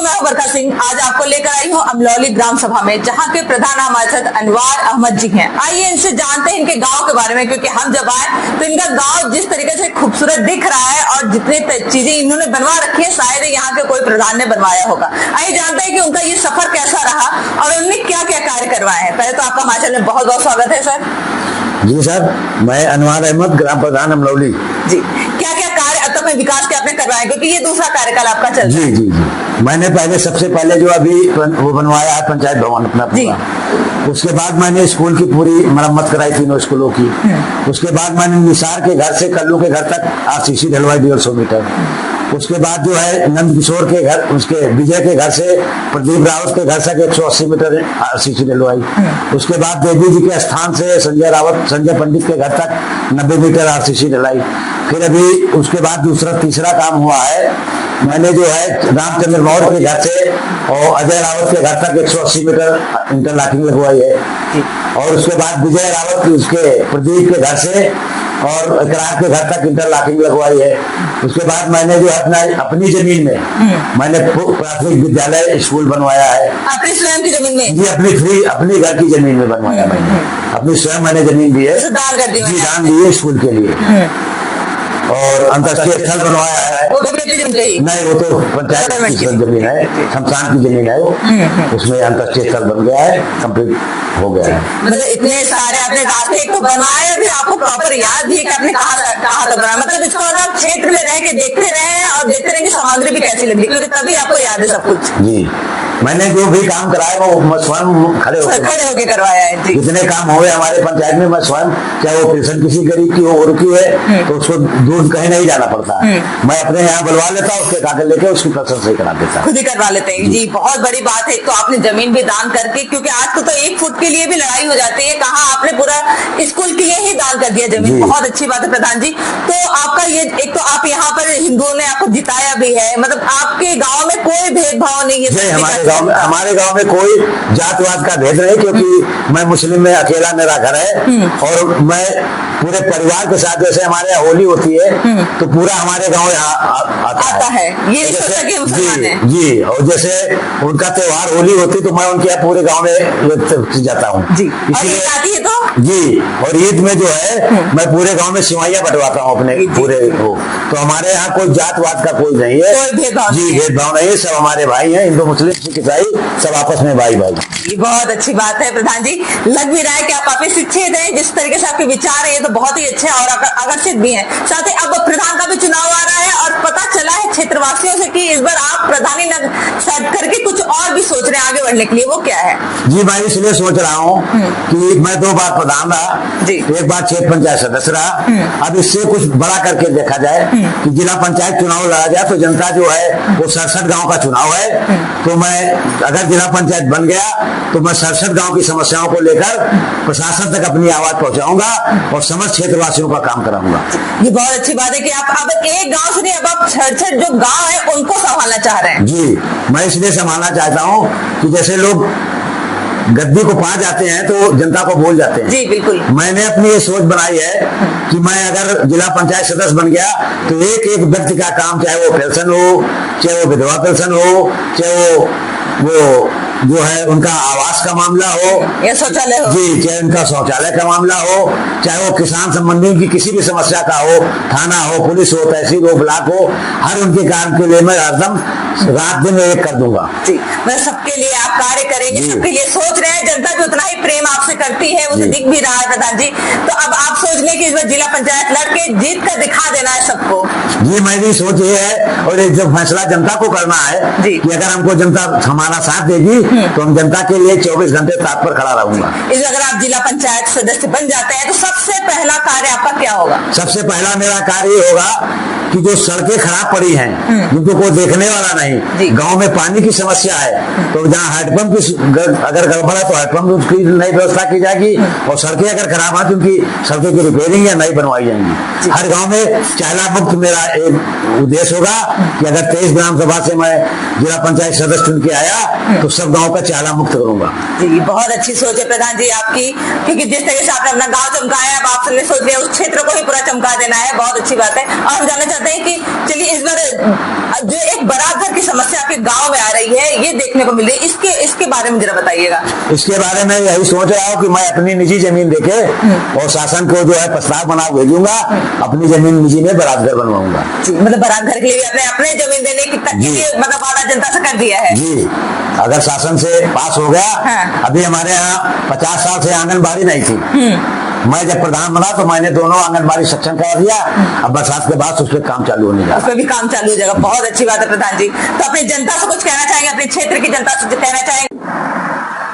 मैं हूं बरखा सिंह। आज आपको लेकर आई हूं अमलौली ग्राम सभा में, जहां के प्रधान नामाजद अनवार अहमद जी हैं। आइए इनसे जानते हैं इनके गांव के बारे में, क्योंकि हम जब आए तो इनका गांव जिस तरीके से खूबसूरत दिख रहा है और जितने चीजें इन्होंने बनवा रखी है, शायद यहाँ के कोई प्रधान ने बनवाया होगा। आइए जानते हैं कि उनका ये सफर कैसा रहा और उन्होंने क्या क्या कार्य करवाए हैं। पहले तो आपका हमारे में बहुत बहुत स्वागत है सर। जी सर, मैं अनवार अहमद, ग्राम प्रधान अमलौली जी। क्या क्या कार्य अब तक में विकास के आपने करवाए, क्योंकि ये दूसरा कार्यकाल आपका चल रहा है? जी जी जी, मैंने सबसे पहले जो अभी वो बनवाया है पंचायत भवन अपना पूरा। उसके बाद मैंने स्कूल की पूरी मरम्मत कराई, तीनों स्कूलों की। उसके बाद मैंने निसार के घर से कल्लू के घर तक आरसीसी डलवाई 150 मीटर। उसके बाद जो है नंद किशोर के घर, उसके विजय के घर से प्रदीप रावत के घर तक 180 मीटर आरसीसी डलवाई। उसके बाद देवी जी के स्थान से संजय पंडित के घर तक 90 मीटर आरसीसी डलाई। फिर अभी उसके बाद तीसरा काम हुआ है, मैंने जो है रामचंद्र मौर्य के घर से और अजय रावत के घर तक 180 मीटर इंटरलॉकिंग लगवाई है। और उसके बाद विजय रावत उसके प्रदीप के घर से और इकरार के घर तक इंटरलॉकिंग लगवाई है। उसके बाद मैंने जो अपनी जमीन में मैंने प्राथमिक विद्यालय स्कूल बनवाया है। अपनी स्वयं की जमीन में? जी, अपनी घर की जमीन में बनवाया मैंने। अपनी स्वयं मैंने जमीन दी है, दान कर दी? जी, दान दी है स्कूल के लिए। और अंतर्राष्ट्रीय स्थल बनवाया है। नहीं, वो तो पंचायत की जमीन है, शमशान की जमीन है वो। उसमें अंतर्राष्ट्रीय स्थल बन गया है, कंप्लीट हो गया है। मतलब इतने सारे आपने रास्ते तो बनवाए, फिर आपको प्रॉपर याद भी है कि आपने कहा था बनाया। मतलब इसको आप क्षेत्र में रह के देखते रहे और देखते रहे कि सामग्री भी कैसी लगी, क्योंकि तभी आपको याद है सब कुछ। जी, मैंने जो भी काम कराया वो स्वयं खड़े होके करवाया है। जी, जितने काम हुए हमारे पंचायत में मैं स्वयं, चाहे वो पेंशन किसी गरीब की हो और की है तो उसको दूर कहीं नहीं जाना पड़ता। मैं अपने यहाँ बुलवा लेता हूँ, उसके कागज लेके उसकी फसल सही करा देता, खुद ही करवा लेते हैं। जी, बहुत बड़ी बात है। तो आपने जमीन भी दान करके, क्योंकि आज तो 1 फुट के लिए भी लड़ाई हो जाती है, कहा आपने पूरा स्कूल के लिए ही दान कर दिया जमीन। बहुत अच्छी बात है प्रधान जी। तो आपका ये एक तो आप यहाँ पर हिंदुओं ने आपको जिताया भी है, मतलब आपके गाँव में कोई भेदभाव नहीं है? हमारे गांव में कोई जातवाद का भेद नहीं, क्योंकि मैं मुस्लिम में अकेला मेरा घर है और मैं पूरे परिवार के साथ, जैसे हमारे यहाँ होली होती है तो पूरा हमारे गांव यहाँ आता है। ये जी, और जैसे उनका त्योहार होली होती तो मैं उनके यहाँ पूरे गांव में जाता हूँ। इसलिए तो जी, और ईद में जो है मैं पूरे गांव में सिवाइयाँ बंटवाता हूँ अपने पूरे हो। तो हमारे यहाँ कोई जातवाद का कोई नहीं है, जी, भेदभाव नहीं है। सब हमारे भाई हैं, हिंदू मुस्लिम सिख ईसाई सब आपस में भाई भाई। ये बहुत अच्छी बात है प्रधान जी। लग भी रहा है कि आप काफी शिक्षित हैं, जिस तरीके से आपके विचार है ये तो बहुत ही अच्छे और आकर्षित भी हैं। साथ ही अब प्रधान का भी चुनाव आ रहा है और पता चला है क्षेत्रवासियों से कि इस बार आप प्रधानी करके कुछ और भी सोच रहे हैं आगे बढ़ने के लिए, वो क्या है? जी, मैं इसलिए सोच रहा हूँ कि मैं 2 बार प्रधान रहा, एक बार क्षेत्र पंचायत सदस्य रहा। अब इससे कुछ बड़ा करके देखा जाए कि जिला पंचायत चुनाव लड़ा जाए तो जनता जो है वो 67 गाँव का चुनाव है। तो मैं अगर जिला पंचायत बन गया तो मैं 67 गांव की समस्याओं को लेकर प्रशासन तक अपनी आवाज पहुंचाऊंगा और समस्त क्षेत्रवासियों का काम कराऊंगा। ये बहुत अच्छी बात है कि आप अब एक गांव से नहीं, अब आप 66 जो गांव है उनको संभालना चाह रहे हैं। जी, मैं इसलिए संभालना चाहता हूं कि जैसे लोग गद्दी को पा जाते हैं तो जनता को भूल जाते हैं। जी बिल्कुल। मैंने अपनी ये सोच बनाई है कि मैं अगर जिला पंचायत सदस्य बन गया तो एक एक व्यक्ति का काम, चाहे वो पेंशन हो, चाहे वो विधवा पेंशन हो, चाहे वो जो है उनका आवास का मामला हो या शौचालय हो, जी, चाहे उनका शौचालय का मामला हो, चाहे वो किसान संबंधी की किसी भी समस्या का हो, थाना हो, पुलिस हो, तहसील हो, ब्लॉक हो, हर उनके काम के लिए मैं हरदम रात दिन एक कर दूंगा। जी, मैं सबके लिए आप कार्य करेंगे, सबके लिए सोच रहे हैं। जनता भी उतना ही प्रेम आपसे करती है, वो तो दिख भी रहा है प्रधान जी। तो अब आप सोच लें कि इस बार जिला पंचायत लड़के जीत कर दिखा देना है सबको। जी, मेरी सोच ये है और जो फैसला जनता को करना है कि अगर हमको जनता हमारा साथ देगी तो हम जनता के लिए 24 घंटे ताक पर खड़ा रहूंगा। इस अगर आप जिला पंचायत सदस्य बन जाते हैं तो सबसे पहला कार्य आपका क्या होगा? सबसे पहला मेरा कार्य ये होगा कि जो सड़कें खराब पड़ी हैं, जिनको कोई देखने वाला नहीं, गांव में पानी की समस्या है तो जहाँ हैंडपंप की अगर गड़बड़ है तो हैंडपंप की नई व्यवस्था की जाएगी और सड़कें अगर खराब है तो उनकी सड़कों की रिपेयरिंग या नई बनवाई जाएंगी। हर गांव में चाला मुक्त मेरा एक उद्देश्य होगा कि अगर 23 ग्राम सभा से मैं जिला पंचायत सदस्य चुन के आया तो सब गांव का चाला मुक्त करूंगा। जी, बहुत अच्छी सोच है प्रधान जी आपकी, क्योंकि जिस तरीके से आपने अपना गांव चमकाया है, अब आपने सोच लिया उस क्षेत्र को ही पूरा चमका देना है, बहुत अच्छी बात है। और हम जानना चाहते हैं कि चलिए इस बार जो एक बारात घर की समस्या आपके गांव में आ रही है, ये देखने को मिल रही है, इसके बारे में जरा बताइएगा। इसके बारे में यही सोच रहा हूँ कि मैं अपनी निजी जमीन देके और शासन को जो है प्रस्ताव बना भेजूंगा, अपनी जमीन निजी में बारात घर बनवाऊंगा। जी, मतलब बारात घर के लिए आपने अपने जमीन देने की मतलब वादा जनता से कर दिया है। जी, अगर शासन से पास हो गया। हाँ। अभी हमारे यहाँ 50 साल से आंगनबाड़ी नहीं थी। मैं जब प्रधान बना तो मैंने दोनों आंगनबाड़ी सक्षम करा दिया। अब बरसात के बाद उस पर काम चालू होने जा रहा है। उस पर भी काम चालू हो जाएगा, बहुत अच्छी बात है प्रधान जी। तो अपनी जनता से कुछ कहना चाहेंगे, अपने क्षेत्र की जनता से कहना चाहेंगे?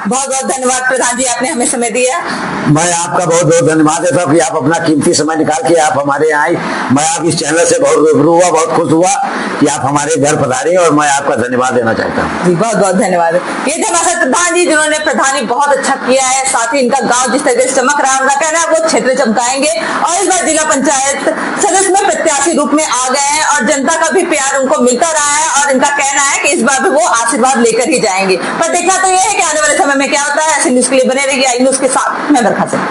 बहुत बहुत धन्यवाद प्रधान जी, आपने हमें समय दिया। मैं आपका बहुत बहुत धन्यवाद देता हूँ कि आप अपना कीमती समय निकाल के आप हमारे यहाँ आई। मैं आप इस चैनल से बहुत रूबरू हुआ, बहुत खुश हुआ कि आप हमारे घर पधारे और मैं आपका धन्यवाद देना चाहता हूँ। जी, बहुत बहुत धन्यवाद। ये थे हमारे प्रधान जी, जिन्होंने प्रधानी बहुत अच्छा किया है, साथ ही इनका गांव जिस तरीके से चमक रहा है, उनका कहना है वो क्षेत्र चमकाएंगे और इस बार जिला पंचायत सदस्य में प्रत्याशी रूप में आ गए हैं और जनता का भी प्यार उनको मिलता रहा है और इनका कहना है कि इस बार भी वो आशीर्वाद लेकर ही जाएंगे। पर देखना तो ये है कि आने वाले समय में क्या होता है। ऐसे न्यूज के लिए बने रहिए आई न्यूज के साथ, मैं बरखा सिंह।